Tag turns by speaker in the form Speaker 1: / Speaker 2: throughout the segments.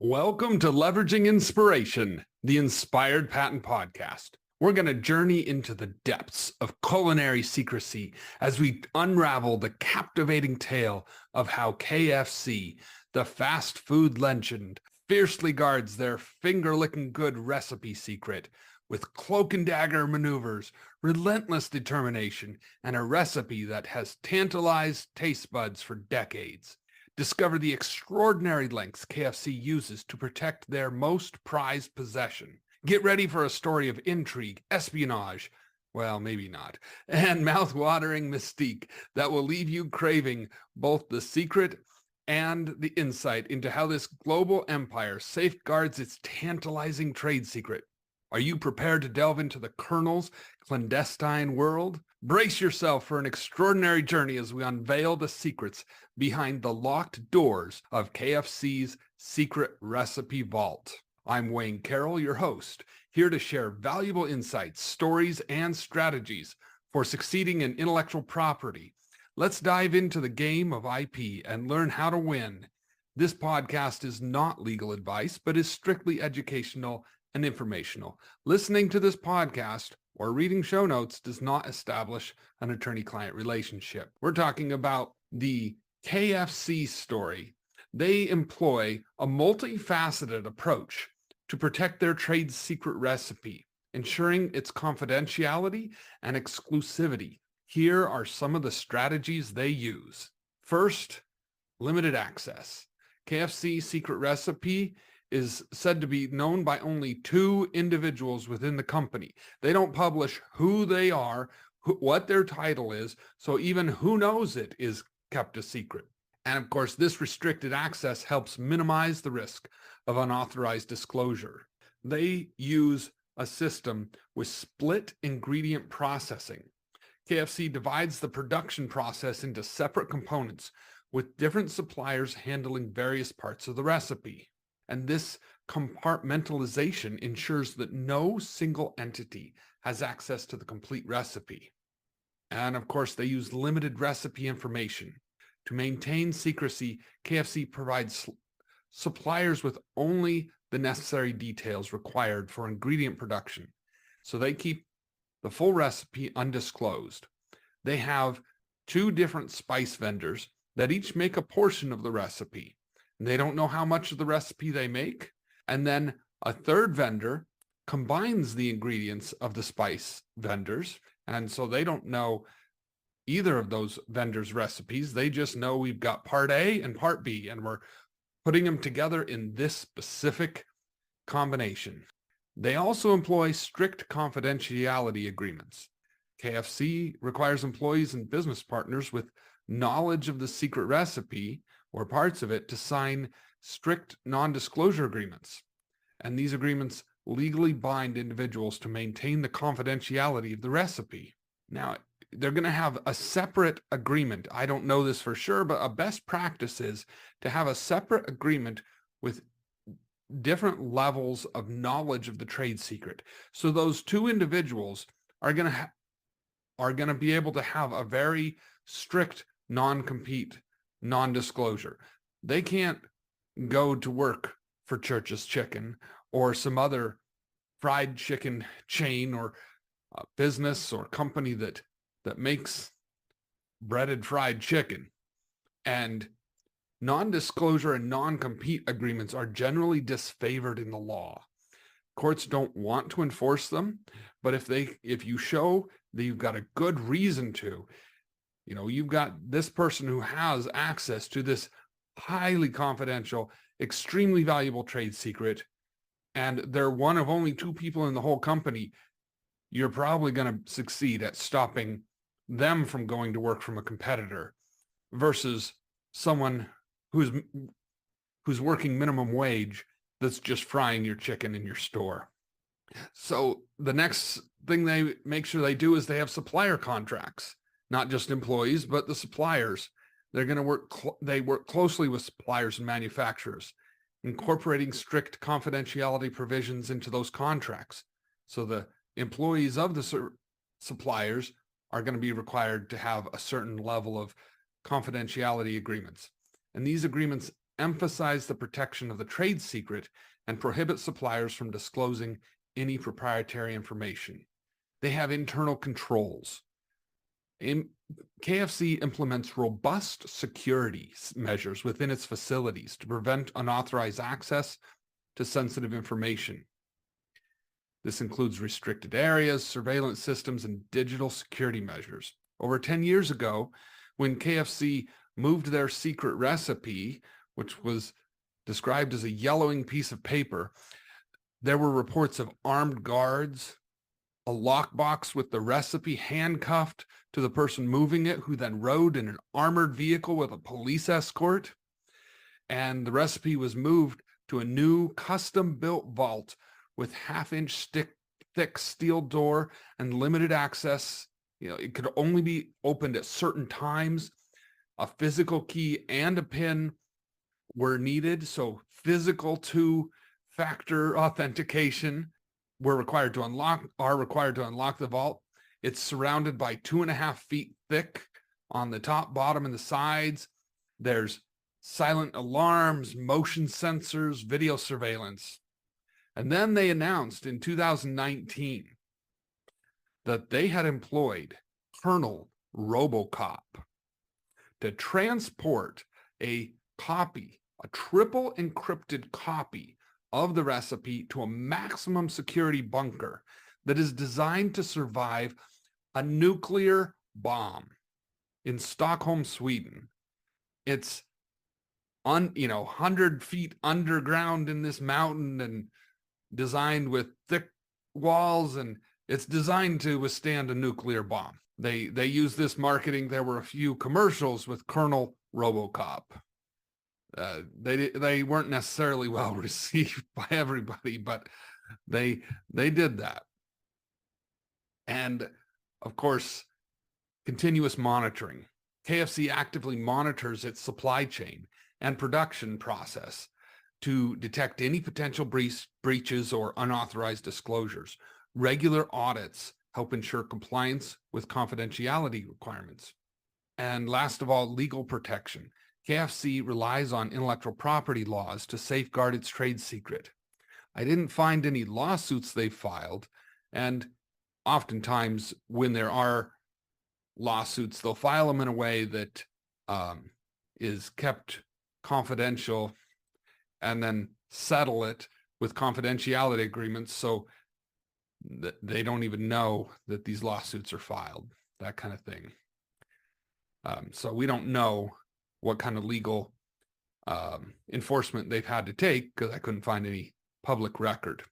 Speaker 1: Welcome to Leveraging Inspiration, the Inspired Patent Podcast. We're going to journey into the depths of culinary secrecy as we unravel the captivating tale of how KFC, the fast food legend, fiercely guards their finger-licking good recipe secret with cloak and dagger maneuvers, relentless determination, and a recipe that has tantalized taste buds for decades. Discover the extraordinary lengths KFC uses to protect their most prized possession. Get ready for a story of intrigue, espionage, well, maybe not, and mouth-watering mystique that will leave you craving both the secret and the insight into how this global empire safeguards its tantalizing trade secret. Are you prepared to delve into the Colonel's clandestine world? Brace yourself for an extraordinary journey as we unveil the secrets behind the locked doors of KFC's secret recipe vault. I'm Wayne Carroll, your host, here to share valuable insights, stories, and strategies for succeeding in intellectual property. Let's dive into the game of IP and learn how to win. This podcast is not legal advice, but is strictly educational and informational. Listening to this podcast or reading show notes does not establish an attorney-client relationship. We're talking about the KFC story. They employ a multifaceted approach to protect their trade secret recipe, ensuring its confidentiality and exclusivity. Here are some of the strategies they use. First, limited access. KFC secret recipe is said to be known by only 2 individuals within the company. They don't publish who they are, what their title is, so even who knows it is kept a secret. And of course, this restricted access helps minimize the risk of unauthorized disclosure. They use a system with split ingredient processing. KFC divides the production process into separate components with different suppliers handling various parts of the recipe. And this compartmentalization ensures that no single entity has access to the complete recipe. And of course, they use limited recipe information. To maintain secrecy, KFC provides suppliers with only the necessary details required for ingredient production. So they keep the full recipe undisclosed. They have 2 different spice vendors that each make a portion of the recipe. They don't know how much of the recipe they make. And then a third vendor combines the ingredients of the spice vendors. And so they don't know either of those vendors' recipes. They just know we've got part A and part B, and we're putting them together in this specific combination. They also employ strict confidentiality agreements. KFC requires employees and business partners with knowledge of the secret recipe or parts of it to sign strict non-disclosure agreements. And these agreements legally bind individuals to maintain the confidentiality of the recipe. Now, they're going to have a separate agreement. I don't know this for sure, but a best practice is to have a separate agreement with different levels of knowledge of the trade secret. So those 2 individuals are going to be able to have a very strict non-compete, non-disclosure. They can't go to work for Church's Chicken or some other fried chicken chain or business or company that makes breaded fried chicken. And non-disclosure and non-compete agreements are generally disfavored in the law. Courts don't want to enforce them, but if you show that you've got a good reason to, you've got this person who has access to this highly confidential, extremely valuable trade secret, and they're one of only 2 people in the whole company, you're probably going to succeed at stopping them from going to work from a competitor versus someone who's working minimum wage that's just frying your chicken in your store. So the next thing they make sure they do is they have supplier contracts. Not just employees, but the suppliers. They're going to work closely with suppliers and manufacturers, incorporating strict confidentiality provisions into those contracts. So the employees of the suppliers are going to be required to have a certain level of confidentiality agreements. And these agreements emphasize the protection of the trade secret and prohibit suppliers from disclosing any proprietary information. They have internal controls. KFC implements robust security measures within its facilities to prevent unauthorized access to sensitive information. This includes restricted areas, surveillance systems, and digital security measures. Over 10 years ago, when KFC moved their secret recipe, which was described as a yellowing piece of paper, there were reports of armed guards, a lockbox with the recipe handcuffed to the person moving it, who then rode in an armored vehicle with a police escort. And the recipe was moved to a new custom-built vault with half-inch thick steel door and limited access. It could only be opened at certain times. A physical key and a PIN were needed, so physical two-factor authentication are required to unlock the vault. It's surrounded by 2.5 feet thick on the top, bottom, and the sides. There's silent alarms, motion sensors, video surveillance. And then they announced in 2019 that they had employed Colonel RoboCop to transport a triple encrypted copy of the recipe to a maximum security bunker that is designed to survive a nuclear bomb in Stockholm, Sweden. It's 100 feet underground in this mountain and designed with thick walls, and it's designed to withstand a nuclear bomb. They use this marketing. There were a few commercials with Colonel RoboCop. They weren't necessarily well received by everybody, but they did that. And of course, continuous monitoring. KFC actively monitors its supply chain and production process to detect any potential breaches or unauthorized disclosures. Regular audits help ensure compliance with confidentiality requirements. And last of all, legal protection. KFC relies on intellectual property laws to safeguard its trade secret. I didn't find any lawsuits they filed, and oftentimes when there are lawsuits, they'll file them in a way that is kept confidential and then settle it with confidentiality agreements so that they don't even know that these lawsuits are filed, that kind of thing. So we don't know what kind of legal enforcement they've had to take, because I couldn't find any public record.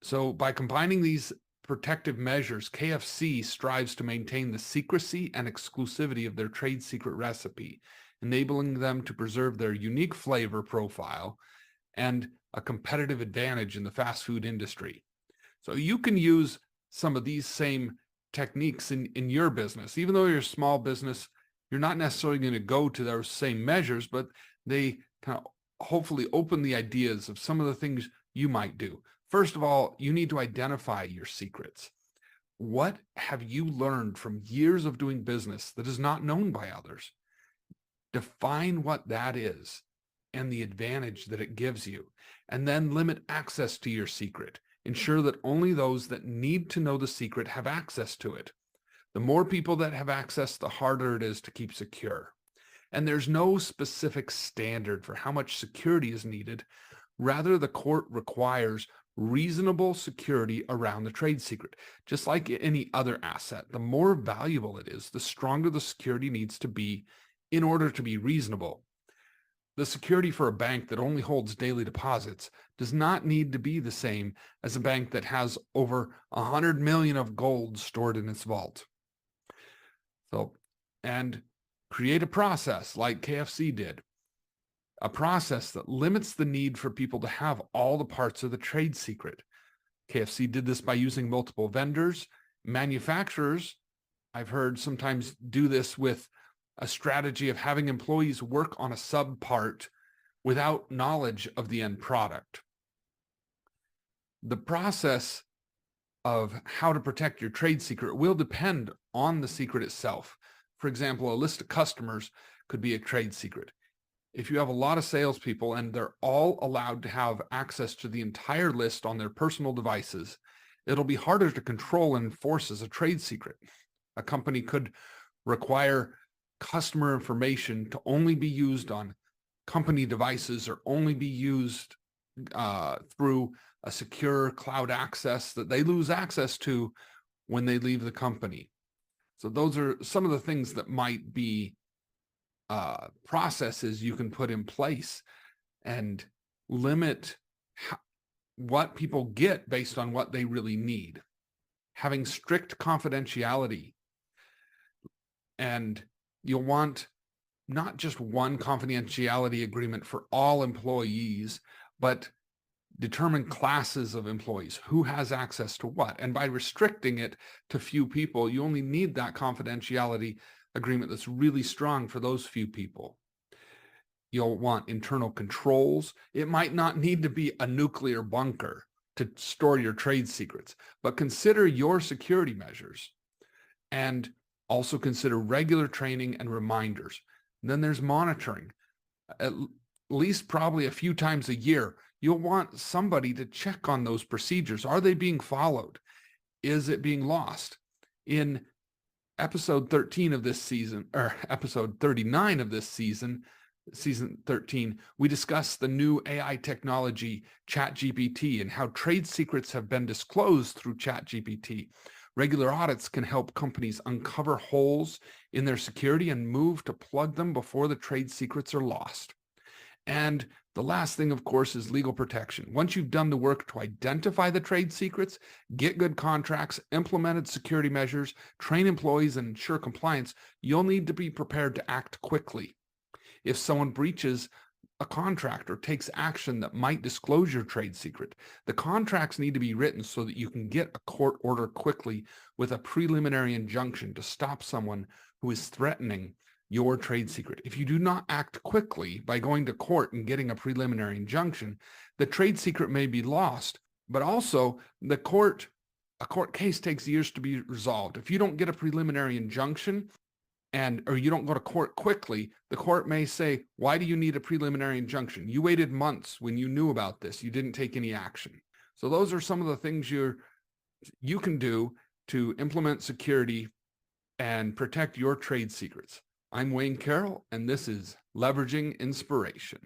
Speaker 1: So by combining these protective measures, KFC strives to maintain the secrecy and exclusivity of their trade secret recipe, enabling them to preserve their unique flavor profile and a competitive advantage in the fast food industry. So you can use some of these same techniques in your business. Even though you're a small business, you're not necessarily going to go to those same measures, but they kind of hopefully open the ideas of some of the things you might do. First of all, you need to identify your secrets. What have you learned from years of doing business that is not known by others? Define what that is and the advantage that it gives you, and then limit access to your secret. Ensure that only those that need to know the secret have access to it. The more people that have access, the harder it is to keep secure. And there's no specific standard for how much security is needed. Rather, the court requires reasonable security around the trade secret. Just like any other asset, the more valuable it is, the stronger the security needs to be in order to be reasonable. The security for a bank that only holds daily deposits does not need to be the same as a bank that has over 100 million of gold stored in its vault. So, and create a process like KFC did, a process that limits the need for people to have all the parts of the trade secret. KFC did this by using multiple vendors. Manufacturers, I've heard, sometimes do this with a strategy of having employees work on a sub-part without knowledge of the end product. The process of how to protect your trade secret will depend on the secret itself. For example, a list of customers could be a trade secret. If you have a lot of salespeople and they're all allowed to have access to the entire list on their personal devices, it'll be harder to control and enforce as a trade secret. A company could require customer information to only be used on company devices or only be used through a secure cloud access that they lose access to when they leave the company. So those are some of the things that might be processes you can put in place and limit what people get based on what they really need. Having strict confidentiality, and you'll want not just one confidentiality agreement for all employees, but determine classes of employees, who has access to what. And by restricting it to few people, you only need that confidentiality agreement that's really strong for those few people. You'll want internal controls. It might not need to be a nuclear bunker to store your trade secrets, but consider your security measures and also consider regular training and reminders. And then there's monitoring. At least probably a few times a year, you'll want somebody to check on those procedures. Are they being followed? Is it being lost? In episode 13 of this season, or episode 39 of this season, season 13, we discussed the new AI technology, ChatGPT, and how trade secrets have been disclosed through ChatGPT. Regular audits can help companies uncover holes in their security and move to plug them before the trade secrets are lost. And the last thing, of course, is legal protection. Once you've done the work to identify the trade secrets, get good contracts, implemented security measures, train employees, and ensure compliance, you'll need to be prepared to act quickly. If someone breaches a contract or takes action that might disclose your trade secret, the contracts need to be written so that you can get a court order quickly with a preliminary injunction to stop someone who is threatening your trade secret. If you do not act quickly by going to court and getting a preliminary injunction, the trade secret may be lost, but also a court case takes years to be resolved. If you don't get a preliminary injunction or you don't go to court quickly, the court may say, why do you need a preliminary injunction? You waited months when you knew about this. You didn't take any action. So those are some of the things you can do to implement security and protect your trade secrets. I'm Wayne Carroll, and this is Leveraging Inspiration.